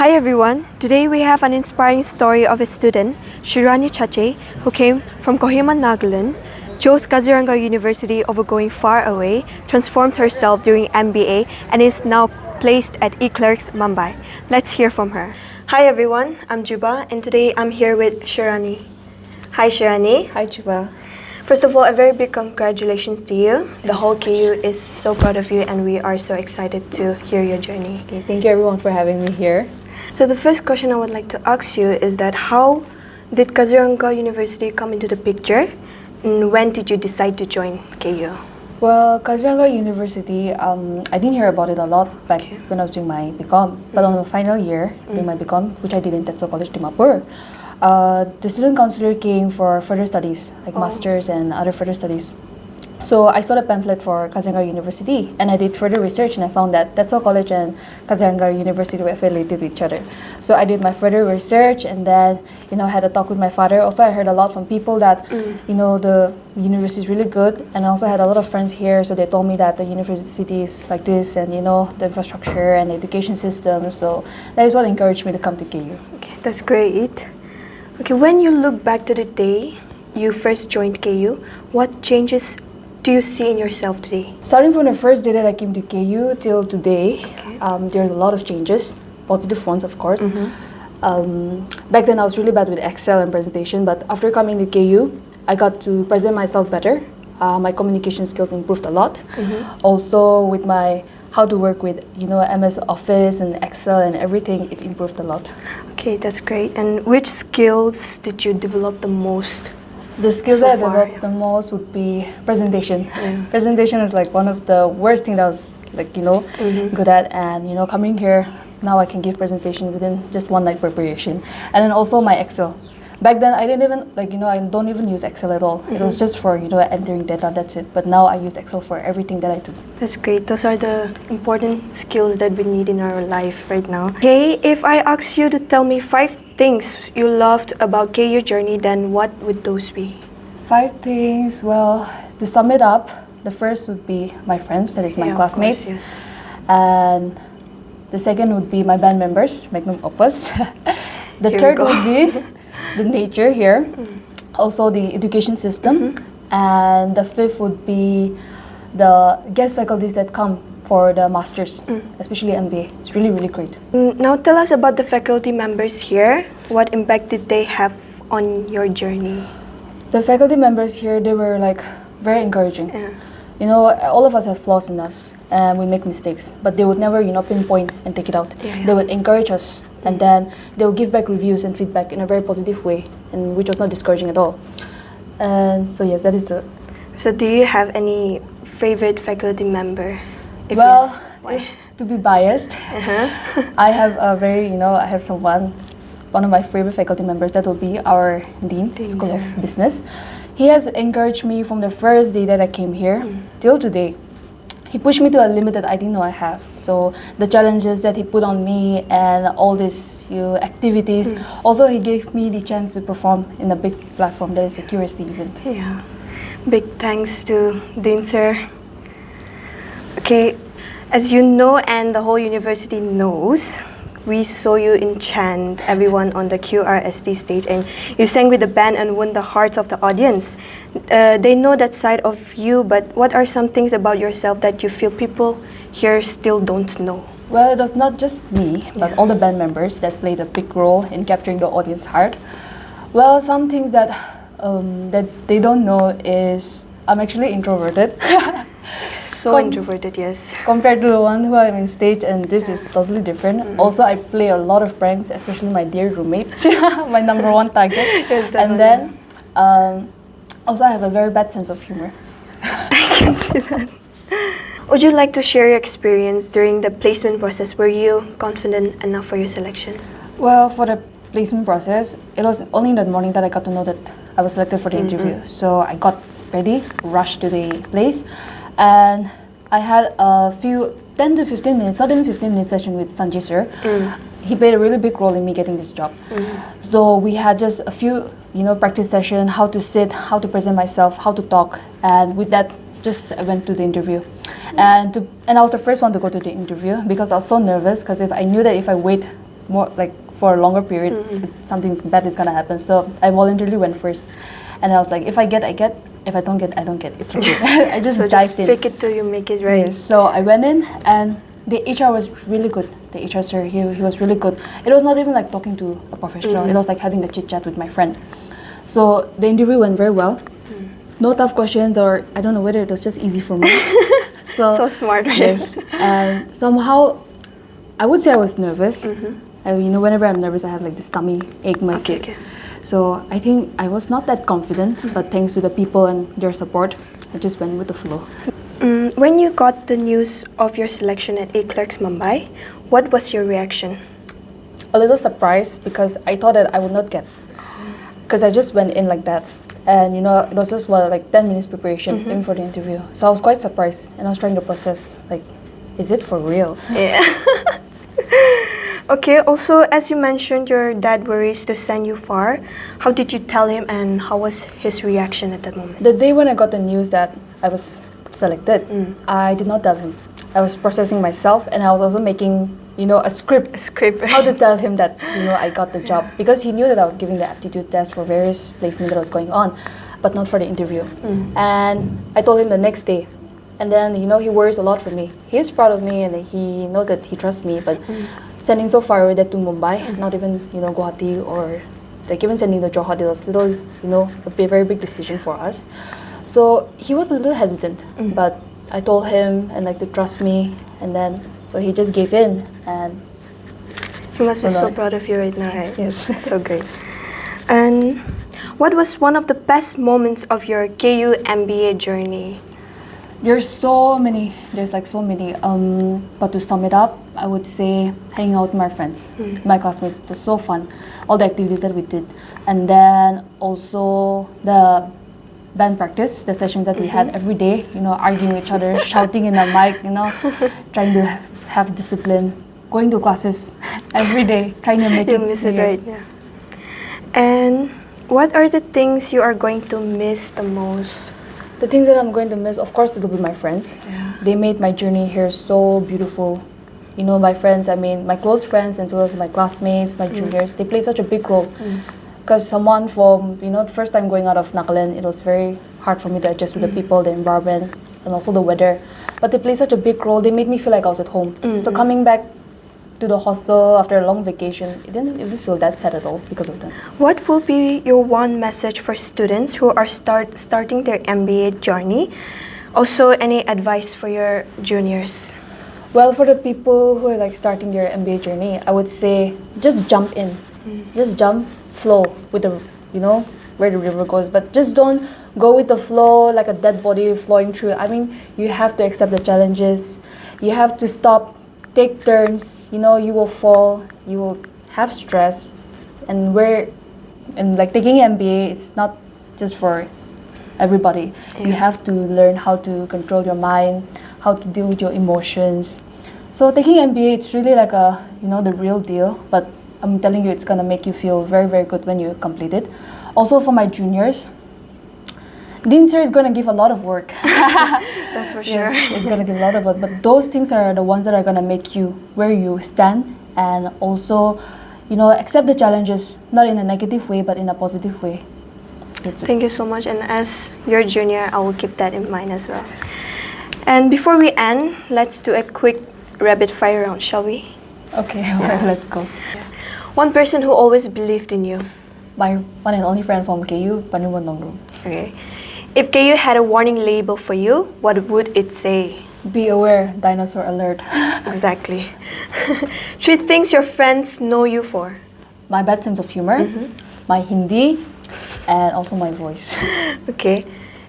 Hi everyone, today we have an inspiring story of a student, Shuhruni Chachie, who came from Kohima, Nagaland, chose Kaziranga University over going far away, transformed herself during MBA, and is now placed at eClerx, Mumbai. Let's hear from her. Hi everyone, I'm Juba, and today I'm here with Shuhruni. Hi Shuhruni. Hi Juba. First of all, a very big congratulations to you. The whole KU is so proud of you and we are so excited to hear your journey. Okay, thank you everyone for having me here. So the first question I would like to ask you is that how did Kaziranga University come into the picture and when did you decide to join KU? Well, Kaziranga University, I didn't hear about it a lot back when I was doing my BCom. But on the final year, doing my BCom, which I did in Tetsuo College, Dimapur, the student counselor came for further studies, like masters and other further studies. So I saw the pamphlet for Kaziranga University and I did further research and I found that Tetsuo College and Kaziranga University were affiliated with each other. So I did my further research and then, I had a talk with my father. Also, I heard a lot from people that, the university is really good, and I also had a lot of friends here, so they told me that the university is like this and, the infrastructure and the education system. So that is what encouraged me to come to KU. Okay, that's great. Okay, when you look back to the day you first joined KU, what changes do you see in yourself today? Starting from the first day that I came to KU till today, there's a lot of changes, positive ones of course. Back then I was really bad with Excel and presentation, but after coming to KU, I got to present myself better. My communication skills improved a lot. Also with my how to work with MS Office and Excel and everything, it improved a lot. Okay, that's great. And which skills did you develop the most? The skills that I developed the most would be presentation. Presentation is like one of the worst things that I was good at, and coming here now I can give presentation within just one night preparation. And then also my Excel. Back then I didn't even I don't even use Excel at all. It was just for entering data, that's it. But now I use Excel for everything that I do. That's great. Those are the important skills that we need in our life right now. Okay, if I ask you to tell me 5 things you loved about KU journey, then what would those be? 5 things, well, to sum it up, the first would be my friends, that is my classmates. Of course, yes. And the second would be my band members, Magnum Opus. The third would be the nature here, also the education system, and the fifth would be the guest faculties that come for the masters, especially MBA. It's really, really great. Now tell us about the faculty members here. What impact did they have on your journey? The faculty members here, they were very encouraging. All of us have flaws in us and we make mistakes, but they would never pinpoint and take it out. They would encourage us and then they would give back reviews and feedback in a very positive way, and which was not discouraging at all. And so yes, that is the... So do you have any favorite faculty member? If to be biased, I have I have one of my favorite faculty members, that will be our Dean, School of Business. He has encouraged me from the first day that I came here till today. He pushed me to a limit that I didn't know I have. So the challenges that he put on me and all these activities, also he gave me the chance to perform in a big platform, that is the curiosity event. Yeah, big thanks to Dean sir. Okay, as you know and the whole university knows, we saw you enchant everyone on the QRST stage and you sang with the band and won the hearts of the audience. They know that side of you, but what are some things about yourself that you feel people here still don't know? Well, it was not just me, but all the band members that played a big role in capturing the audience heart. Well, some things that they don't know is I'm actually introverted. So introverted, yes. Compared to the one who I'm in stage, and this is totally different. Also, I play a lot of pranks, especially my dear roommate, my number one target. Yes, and then, also I have a very bad sense of humor. I can see that. Would you like to share your experience during the placement process? Were you confident enough for your selection? Well, for the placement process, it was only in the morning that I got to know that I was selected for the interview. So I got ready, rushed to the place. And I had a few 10 to 15 minutes, not even 15-minute session with Sanjay sir. He played a really big role in me getting this job. So we had just a few, practice session, how to sit, how to present myself, how to talk, and with that, just I went to the interview. And I was the first one to go to the interview because I was so nervous, because if I knew that if I wait more like for a longer period, something bad is gonna happen. So I voluntarily went first, and I was like, if I get, I get. If I don't get, I don't get. It's okay. I just So dived in. fake it till you make it, right? Yes. So I went in, and the HR was really good. The HR sir, he was really good. It was not even like talking to a professional. It was like having a chit chat with my friend. So the interview went very well. No tough questions, or I don't know whether it was just easy for me. So smart, right? Yes. And somehow, I would say I was nervous. Whenever I'm nervous, I have like this tummy ache in my feet. Okay. So I think I was not that confident, but thanks to the people and their support, I just went with the flow. When you got the news of your selection at eClerx Mumbai, what was your reaction? A little surprised because I thought that I would not get. Because I just went in like that. And it was just like 10 minutes preparation even for the interview. So I was quite surprised, and I was trying to process, like, is it for real? Yeah. Okay, also, as you mentioned, your dad worries to send you far. How did you tell him, and how was his reaction at that moment? The day when I got the news that I was selected, I did not tell him. I was processing myself, and I was also making, a script. How to tell him that, I got the job. Because he knew that I was giving the aptitude test for various placement that was going on, but not for the interview. And I told him the next day. And then, he worries a lot for me. He is proud of me, and he knows that he trusts me, but sending so far away that to Mumbai, not even, Guwahati, or like even sending to Johor, it was little, a very big decision for us. So he was a little hesitant, but I told him and to trust me, and then so he just gave in, and he must be so proud of you right now, right? Yes. So great. And what was one of the best moments of your KU MBA journey? There's so many. But to sum it up, I would say hanging out with my friends, my classmates. It was so fun. All the activities that we did, and then also the band practice, the sessions that we had every day. Arguing with each other, shouting in the mic. Trying to have discipline. Going to classes every day, trying to make you miss it, right? Yeah. And what are the things you are going to miss the most? The things that I'm going to miss, of course, it'll be my friends. Yeah. They made my journey here so beautiful. My friends, my close friends, and also my classmates, my juniors, they played such a big role. Because someone from, first time going out of Nagaland, it was very hard for me to adjust with the people, the environment, and also the weather. But they played such a big role. They made me feel like I was at home. So coming back to the hostel after a long vacation, it didn't even feel that sad at all because of that. What will be your one message for students who are starting their MBA journey? Also, any advice for your juniors? Well, for the people who are starting their MBA journey, I would say just jump in. Just jump, flow with the, where the river goes. But just don't go with the flow like a dead body flowing through. You have to accept the challenges. You have to stop, take turns. You will fall. You will have stress. And taking MBA, it's not just for everybody. Yeah. You have to learn how to control your mind, how to deal with your emotions. So taking MBA, it's really like the real deal. But I'm telling you, it's gonna make you feel very, very good when you complete it. Also for my juniors, Dean Sir is gonna give a lot of work. That's for sure. Yes, it's gonna give a lot of work. But those things are the ones that are gonna make you where you stand, and also, accept the challenges, not in a negative way, but in a positive way. Thank you so much. And as your junior, I will keep that in mind as well. And before we end, let's do a quick rapid fire round, shall we? Okay, yeah. Let's go. One person who always believed in you. My one and only friend from KU, Panumon Nongru. Okay. If KU had a warning label for you, what would it say? Be aware, dinosaur alert. Exactly. 3 things your friends know you for. My bad sense of humor, my Hindi, and also my voice. Okay.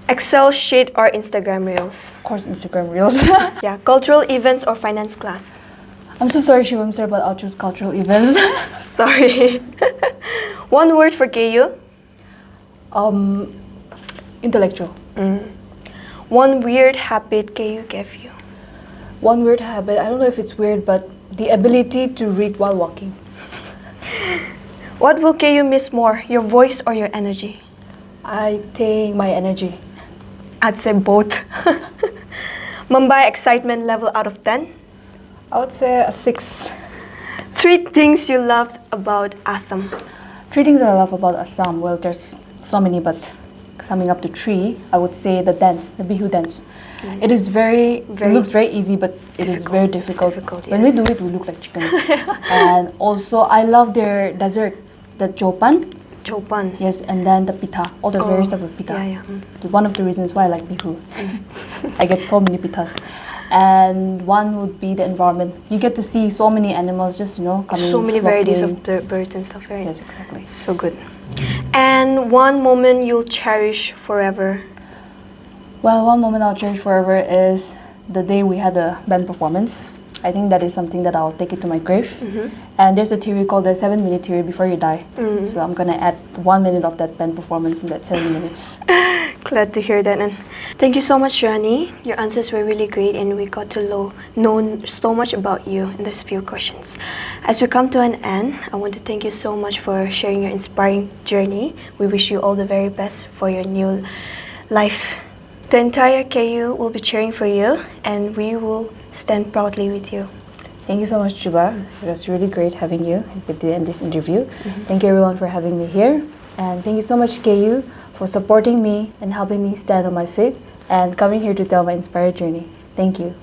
Excel sheet or Instagram Reels? Of course, Instagram Reels. Yeah. Cultural events or finance class? I'm so sorry, Shivam sir, but I'll choose cultural events. Sorry. One word for KU? Intellectual. One weird habit KU gave you? One weird habit, I don't know if it's weird, but the ability to read while walking. What will KU miss more, your voice or your energy? I think my energy. I'd say both. Mumbai excitement level out of 10? I would say a 6. 3 things you loved about Assam. 3 things that I love about Assam. Well, there's so many, but summing up to 3, I would say the dance, the Bihu dance. It is it looks very easy, but it is very difficult. When we do it, we look like chickens. And also, I love their dessert, the chopan. Chopan. Yes, and then the pitha, all the various type of pitha. One of the reasons why I like Bihu. I get so many pithas. And one would be the environment. You get to see so many animals just, coming. So many varieties of birds and stuff, right? Yes, exactly. So good. And one moment you'll cherish forever. Well, one moment I'll cherish forever is the day we had a band performance. I think that is something that I'll take it to my grave. And there's a theory called the 7-minute theory before you die. So I'm gonna add 1 minute of that band performance in that 7 minutes. Glad to hear that. And thank you so much, Shuhruni. Your answers were really great, and we got to know so much about you in these few questions. As we come to an end, I want to thank you so much for sharing your inspiring journey. We wish you all the very best for your new life. The entire KU will be cheering for you, and we will stand proudly with you. Thank you so much, Chuba. It was really great having you in this interview. Thank you everyone for having me here. And thank you so much, KU, for supporting me and helping me stand on my feet and coming here to tell my inspired journey. Thank you.